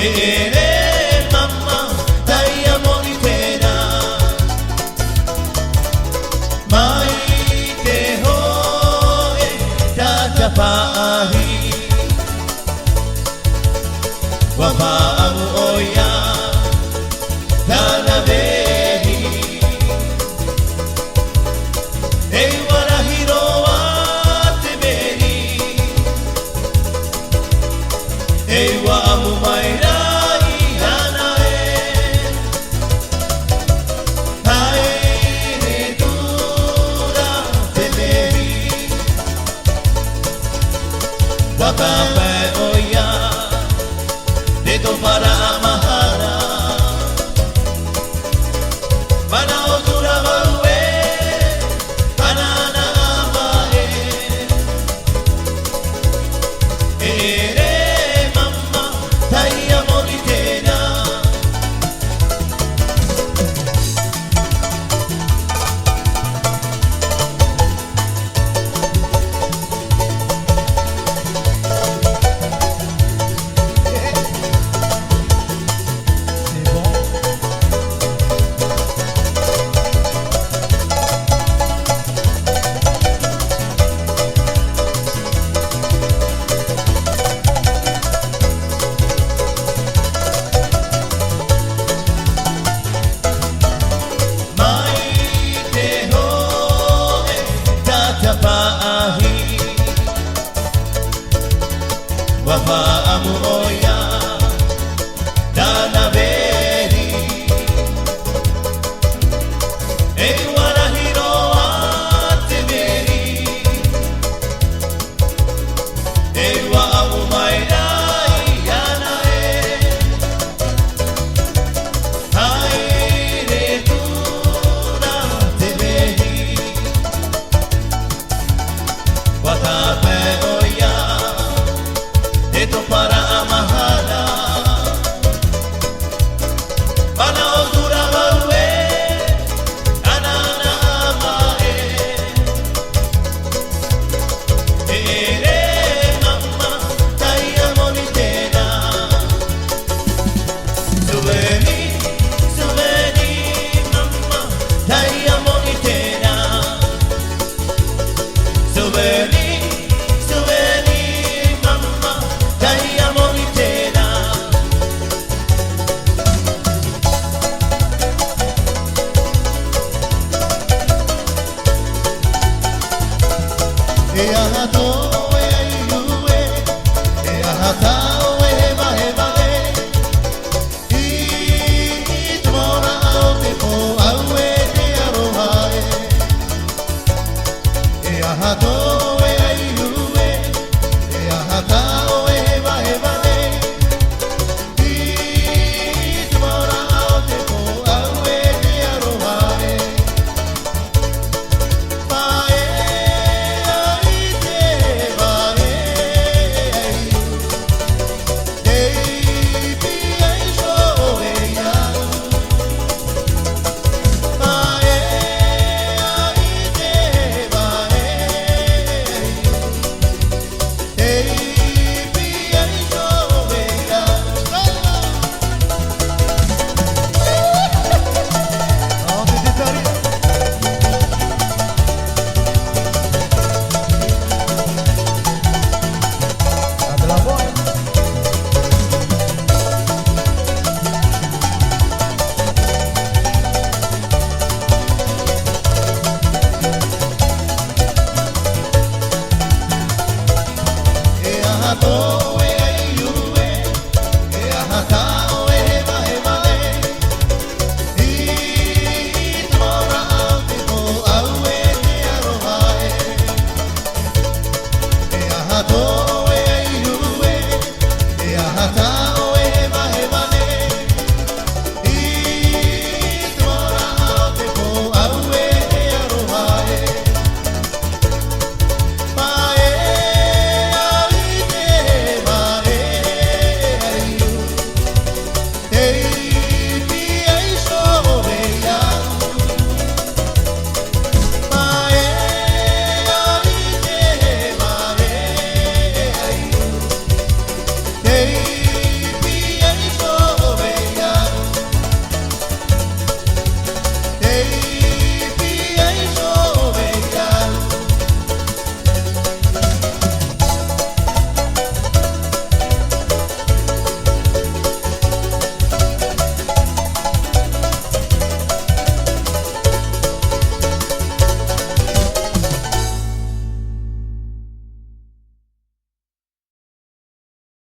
Ere mamma taia monitena mai te hoe tata pahi wa paamu oia tana vehi ei warahiro wa te meri ei wa amu mai Wakapai oia Deto para amahara Mana otura waue Anana amae Ere mamma taia monitena Wapa amu oia Dana veri Ei warahiro a te meri Ei wa amu mai rai ana e Haere tūna te meri Watape oia Deto para amahara Mana otura waue Anana amae Ere mamma taia monitena Suveni, suveni mamma taia monitena Suveni E aha to e ai ue, e aha ta